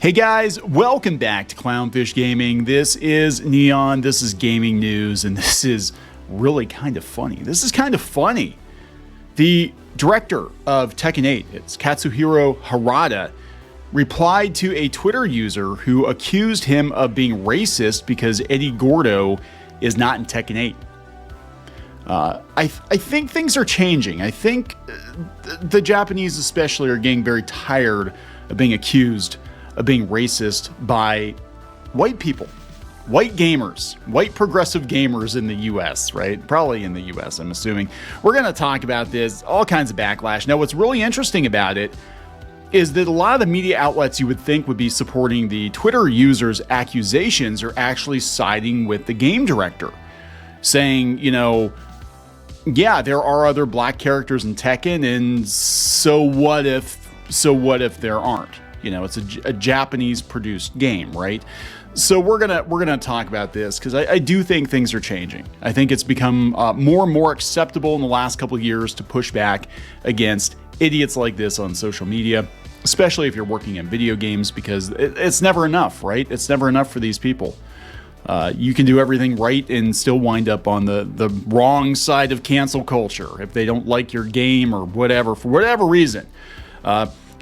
Hey guys, welcome back to Clownfish Gaming. This is Neon, this is gaming news, and this is really kind of funny. The director of Tekken 8, it's Katsuhiro Harada, replied to a Twitter user who accused him of being racist because Eddie Gordo is not in Tekken 8. I think things are changing. I think the Japanese especially are getting very tired of being accused of being racist by white people, white gamers, white progressive gamers in the US, right? Probably in the US, I'm assuming. We're going to talk about this, all kinds of backlash. Now, what's really interesting about it is that a lot of the media outlets you would think would be supporting the Twitter user's accusations are actually siding with the game director, saying, you know, yeah, there are other black characters in Tekken, and so what if there aren't? You know, it's a Japanese-produced game, right? So we're gonna talk about this because I do think things are changing. I think it's become more and more acceptable in the last couple of years to push back against idiots like this on social media, especially if you're working in video games, because it's never enough, right? It's never enough for these people. You can do everything right and still wind up on the wrong side of cancel culture if they don't like your game or whatever, for whatever reason.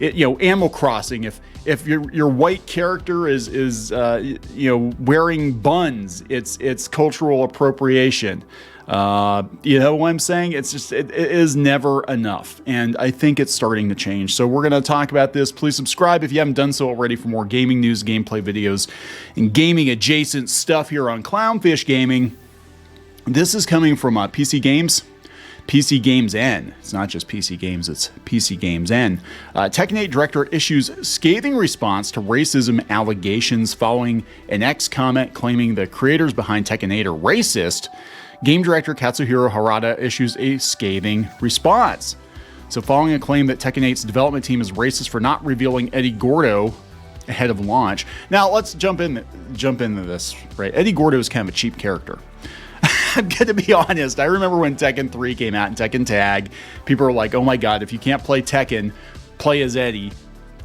Animal Crossing, if your white character is wearing buns, it's cultural appropriation. You know what I'm saying? It's just, it is never enough. And I think it's starting to change. So we're going to talk about this. Please subscribe if you haven't done so already for more gaming news, gameplay videos, and gaming adjacent stuff here on Clownfish Gaming. This is coming from PC Games. PC Games N. It's not just PC Games, it's PC Games N. Tekken 8 director issues scathing response to racism allegations following an X comment claiming the creators behind Tekken 8 are racist. Game director Katsuhiro Harada issues a scathing response. So following a claim that Tekken 8's development team is racist for not revealing Eddie Gordo ahead of launch. Now let's jump into this, right? Eddie Gordo is kind of a cheap character. I'm going to be honest. I remember when Tekken 3 came out and Tekken Tag, people were like, oh my God, if you can't play Tekken, play as Eddie,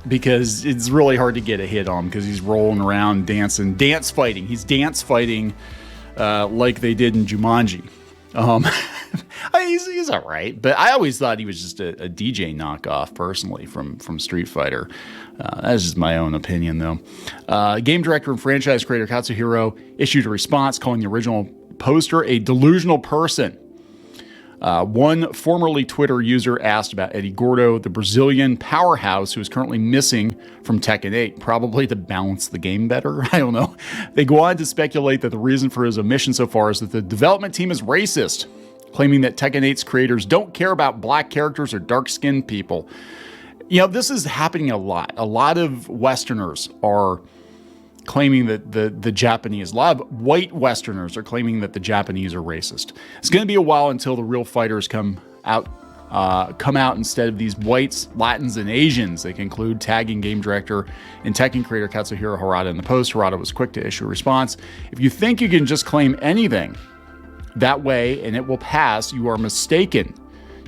because it's really hard to get a hit on him because he's rolling around dancing, dance fighting. He's dance fighting like they did in Jumanji. He's all right, but I always thought he was just a DJ knockoff personally from Street Fighter. That's just my own opinion though. Game director and franchise creator Katsuhiro issued a response calling the original poster a delusional person. One formerly Twitter user asked about Eddie Gordo, the Brazilian powerhouse who is currently missing from Tekken 8, probably to balance the game better. I don't know. They go on to speculate that the reason for his omission so far is that the development team is racist, claiming that Tekken 8's creators don't care about black characters or dark-skinned people. You know, this is happening a lot. A lot of Westerners are claiming that the Japanese, a lot of white Westerners are claiming that the Japanese are racist. It's going to be a while until the real fighters come out instead of these whites, Latins, and Asians. They conclude, tagging game director and Tekken creator Katsuhiro Harada in the post. Harada was quick to issue a response. If you think you can just claim anything that way and it will pass, you are mistaken.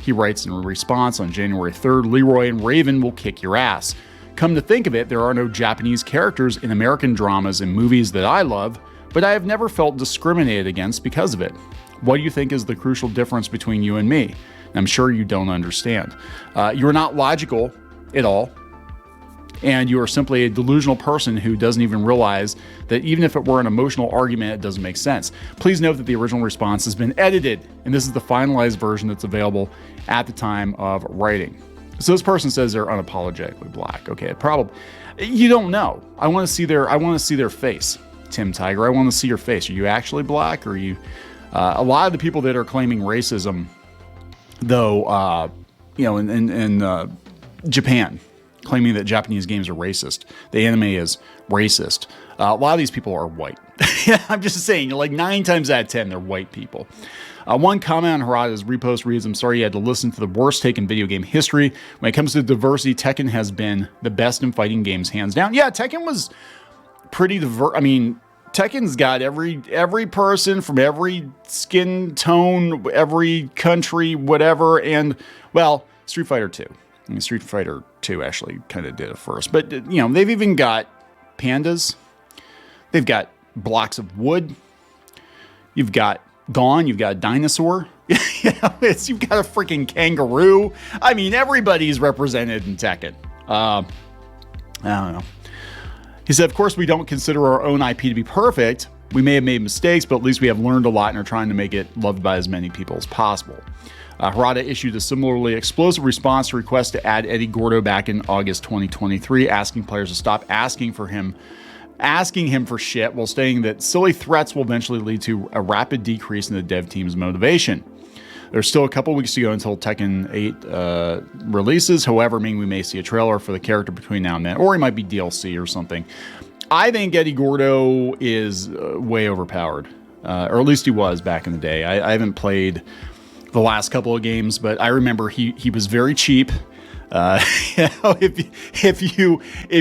He writes in response on January 3rd, Leroy and Raven will kick your ass. Come to think of it, there are no Japanese characters in American dramas and movies that I love, but I have never felt discriminated against because of it. What do you think is the crucial difference between you and me? I'm sure you don't understand. You are not logical at all, and you are simply a delusional person who doesn't even realize that even if it were an emotional argument, it doesn't make sense. Please note that the original response has been edited, and this is the finalized version that's available at the time of writing. So this person says they're unapologetically black. Okay, probably. You don't know. I want to see their face, Tim Tiger. I want to see your face. Are you actually black? Or are you? A lot of the people that are claiming racism, though, in Japan, claiming that Japanese games are racist, the anime is racist. A lot of these people are white. I'm just saying, like 9 times out of 10, they're white people. One comment on Harada's repost reads, I'm sorry you had to listen to the worst take in video game history. When it comes to diversity, Tekken has been the best in fighting games, hands down. Yeah, Tekken was pretty diverse. I mean, Tekken's got every person from every skin tone, every country, whatever. And, well, Street Fighter 2. I mean, Street Fighter 2 actually kind of did it first. But, you know, they've even got pandas. They've got blocks of wood. You've got Gone. You've got a dinosaur. You've got a freaking kangaroo. I mean, everybody's represented in Tekken. I don't know. He said, of course, we don't consider our own IP to be perfect. We may have made mistakes, but at least we have learned a lot and are trying to make it loved by as many people as possible. Harada issued a similarly explosive response to request to add Eddie Gordo back in August 2023, asking players to stop asking him for shit, while stating that silly threats will eventually lead to a rapid decrease in the dev team's motivation. There's still a couple weeks to go until Tekken 8 releases. However, meaning we may see a trailer for the character between now and then, or he might be DLC or something. I think Eddie Gordo is way overpowered, or at least he was back in the day. I haven't played the last couple of games, but I remember he was very cheap. If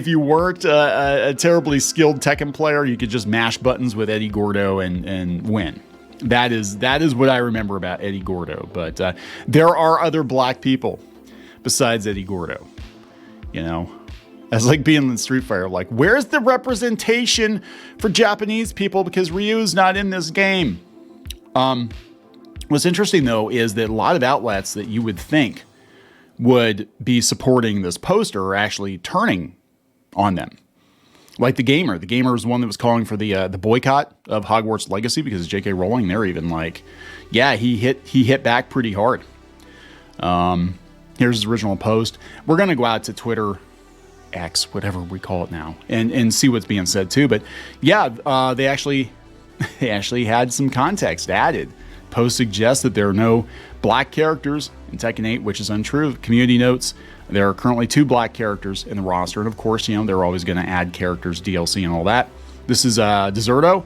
you weren't a terribly skilled Tekken player, you could just mash buttons with Eddie Gordo and win. That is what I remember about Eddie Gordo. But there are other black people besides Eddie Gordo. You know, that's like being in Street Fighter. Like, where's the representation for Japanese people? Because Ryu's not in this game. What's interesting though is that a lot of outlets that you would think would be supporting this poster are actually turning on them. Like the Gamer. The Gamer was one that was calling for the boycott of Hogwarts Legacy because J.K. Rowling, they're even like, yeah, he hit back pretty hard. Here's his original post. We're going to go out to Twitter, X, whatever we call it now, and see what's being said too. But yeah, they actually had some context added. Post suggests that there are no black characters in Tekken 8, which is untrue. Community notes, there are currently 2 black characters in the roster. And of course, you know, they're always going to add characters, DLC and all that. This is Deserto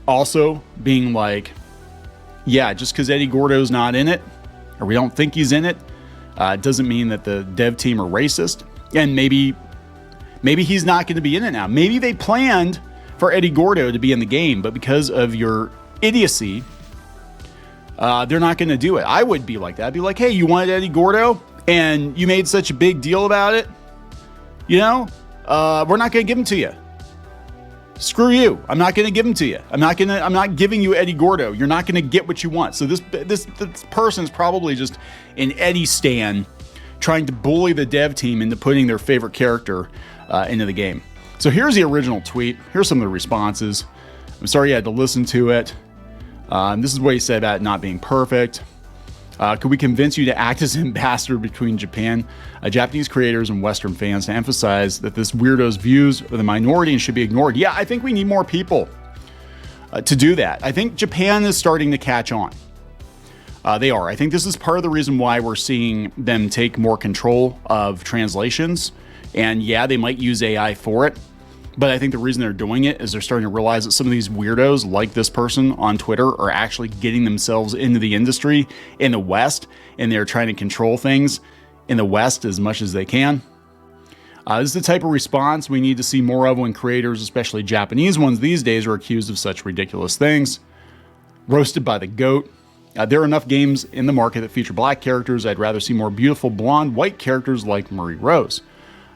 also being like, yeah, just because Eddie Gordo's not in it, or we don't think he's in it, doesn't mean that the dev team are racist. And maybe he's not going to be in it now. Maybe they planned for Eddie Gordo to be in the game, but because of your idiocy, they're not going to do it. I would be like that. I'd be like, hey, you wanted Eddie Gordo and you made such a big deal about it. You know, we're not going to give him to you. Screw you. I'm not going to give him to you. I'm not giving you Eddie Gordo. You're not going to get what you want. So this person is probably just an Eddie stan trying to bully the dev team into putting their favorite character into the game. So here's the original tweet. Here's some of the responses. I'm sorry you had to listen to it. This is what he said about it not being perfect. Could we convince you to act as ambassador between Japan, Japanese creators, and Western fans to emphasize that this weirdo's views are the minority and should be ignored? Yeah, I think we need more people to do that. I think Japan is starting to catch on. They are. I think this is part of the reason why we're seeing them take more control of translations. And yeah, they might use AI for it. But I think the reason they're doing it is they're starting to realize that some of these weirdos like this person on Twitter are actually getting themselves into the industry in the West, and they're trying to control things in the West as much as they can. This is the type of response we need to see more of when creators, especially Japanese ones these days, are accused of such ridiculous things. Roasted by the GOAT. There are enough games in the market that feature black characters. I'd rather see more beautiful blonde white characters like Marie Rose.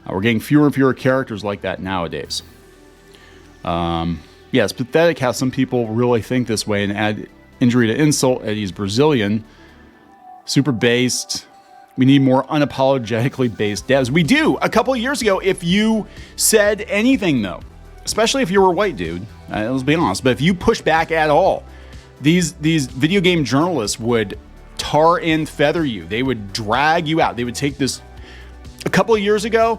We're getting fewer and fewer characters like that nowadays. Yeah, it's pathetic how some people really think this way and add injury to insult. Eddie's Brazilian. Super based. We need more unapologetically based devs. We do. A couple of years ago, if you said anything, though, especially if you were a white dude, let's be honest, but if you push back at all, these video game journalists would tar and feather you. They would drag you out. They would take this. A couple of years ago,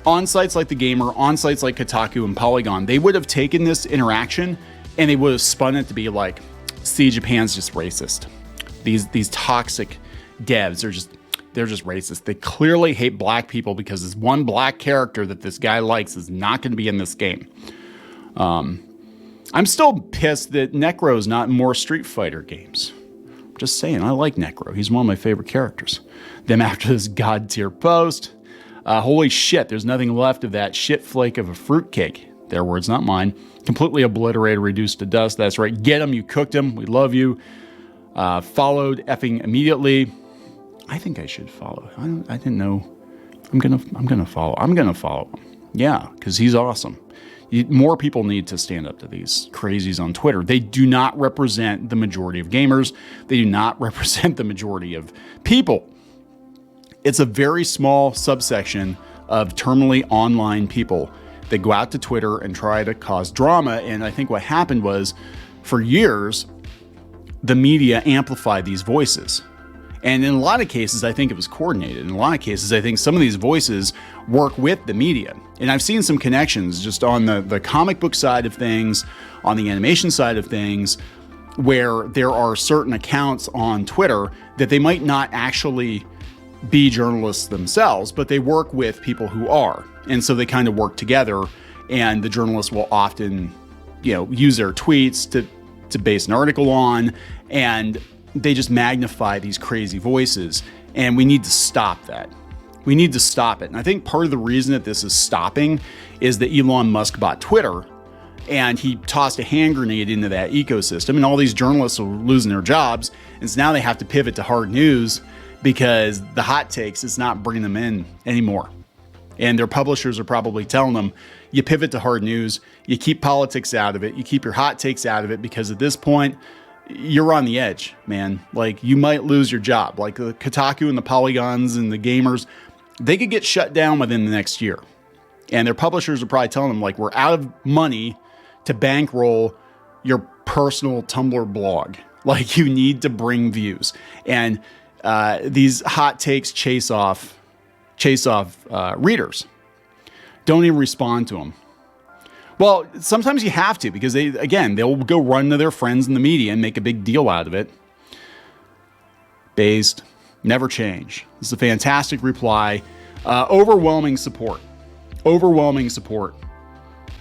on sites like The Gamer, on sites like Kotaku and Polygon, they would have taken this interaction and they would have spun it to be like, see, Japan's just racist. These toxic devs they're just racist. They clearly hate black people because this one black character that this guy likes is not going to be in this game. I'm still pissed that Necro's not in more Street Fighter games. Just saying, I like Necro. He's one of my favorite characters. Then after this god tier post, holy shit, there's nothing left of that shit flake of a fruitcake. Their words, not mine. Completely obliterated, reduced to dust. That's right. Get him. You cooked him. We love you. Followed effing immediately. I think I should follow. I didn't know. I'm gonna follow. I'm gonna follow him. Yeah, because he's awesome. More people need to stand up to these crazies on Twitter. They do not represent the majority of gamers. They do not represent the majority of people. It's a very small subsection of terminally online people that go out to Twitter and try to cause drama. And I think what happened was, for years, the media amplified these voices. And in a lot of cases, I think it was coordinated. In a lot of cases, I think some of these voices work with the media. And I've seen some connections just on the comic book side of things, on the animation side of things, where there are certain accounts on Twitter that they might not actually be journalists themselves, but they work with people who are. And so they kind of work together, and the journalists will often, use their tweets to base an article on, and they just magnify these crazy voices. And we need to stop that. We need to stop it. And I think part of the reason that this is stopping is that Elon Musk bought Twitter, and he tossed a hand grenade into that ecosystem, and all these journalists are losing their jobs. And so now they have to pivot to hard news because the hot takes is not bringing them in anymore. And their publishers are probably telling them, you pivot to hard news, you keep politics out of it, you keep your hot takes out of it, because at this point, you're on the edge, man. Like, you might lose your job. Like the Kotaku and the Polygons and the gamers, they could get shut down within the next year. And their publishers are probably telling them, like, we're out of money to bankroll your personal Tumblr blog. Like, you need to bring views. And these hot takes chase off readers. Don't even respond to them. Well, sometimes you have to, because they'll go run to their friends in the media and make a big deal out of it. Based, never change. This is a fantastic reply. Overwhelming support. Overwhelming support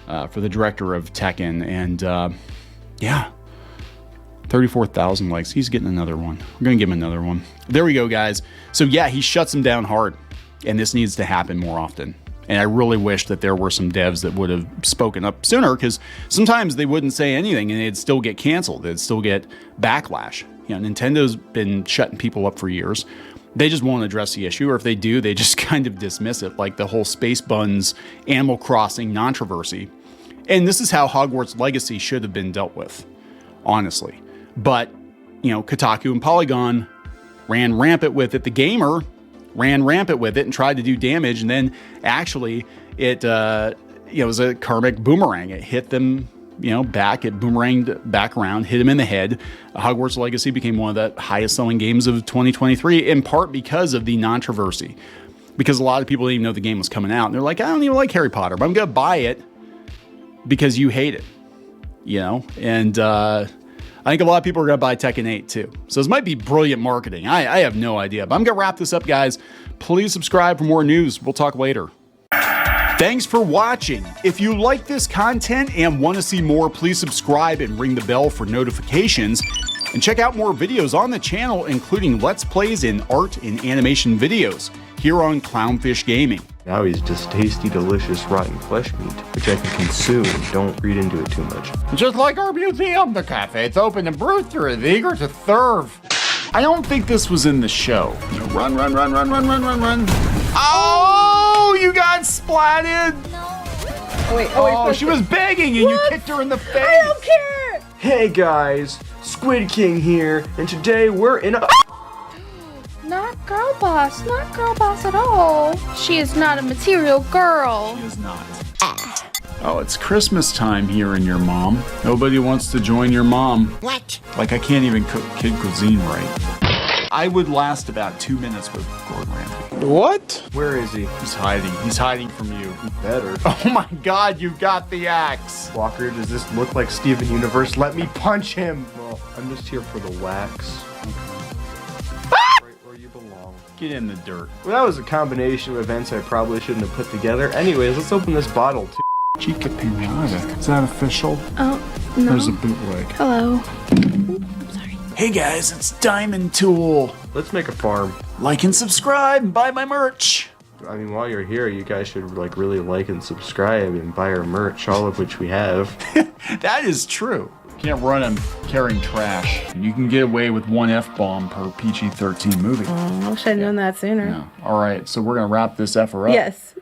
for the director of Tekken. And yeah, 34,000 likes. He's getting another one. We're going to give him another one. There we go, guys. So yeah, he shuts him down hard. And this needs to happen more often. And I really wish that there were some devs that would have spoken up sooner, because sometimes they wouldn't say anything and they'd still get canceled. They'd still get backlash. Nintendo's been shutting people up for years. They just won't address the issue, or if they do, they just kind of dismiss it, like the whole Space Buns Animal Crossing controversy. And this is how Hogwarts Legacy should have been dealt with, honestly. But, Kotaku and Polygon ran rampant with it. The gamer ran rampant with it and tried to do damage, and then actually it was a karmic boomerang. It hit them back. It boomeranged back around, hit him in the head. Hogwarts Legacy became one of the highest selling games of 2023, in part because of the controversy, because a lot of people didn't even know the game was coming out, and they're like, I don't even like Harry Potter, but I'm gonna buy it because you hate it, and I think a lot of people are going to buy Tekken 8 too. So this might be brilliant marketing. I have no idea. But I'm going to wrap this up, guys. Please subscribe for more news. We'll talk later. Thanks for watching. If you like this content and want to see more, please subscribe and ring the bell for notifications. And check out more videos on the channel, including Let's Plays and art and animation videos here on Clownfish Gaming. Now he's just tasty, delicious, rotten flesh meat, which I can consume. Don't read into it too much. Just like our museum, the cafe's open and Brewster is eager to serve. I don't think this was in the show. Run, run, run, run, run, run, run, run. Oh, you got splatted. No. Oh, wait. She was begging and you kicked her in the face. I don't care. Hey guys, Squid King here, and today we're in a... Not girl boss at all. She is not a material girl. She is not. Oh, it's Christmas time here in your mom. Nobody wants to join your mom. What? Like, I can't even cook kid cuisine right. I would last about 2 minutes with Gordon Ramsay. What? Where is he? He's hiding. He's hiding from you. Better. Oh my God, you got the axe. Walker, does this look like Steven Universe? Let me punch him. Well, I'm just here for the wax. Right where you belong. Get in the dirt. Well, that was a combination of events I probably shouldn't have put together. Anyways, let's open this bottle too. Chica Pinata. Is that official? Oh, no. There's a bootleg. Hello. Ooh, sorry. Hey guys, it's Diamond Tool. Let's make a farm. Like and subscribe and buy my merch. I mean, while you're here, you guys should really like and subscribe and buy our merch, all of which we have. That is true. Can't run them carrying trash. You can get away with one F-bomb per PG-13 movie. I wish I'd known that sooner. Yeah. All right, so we're going to wrap this effer up. Yes.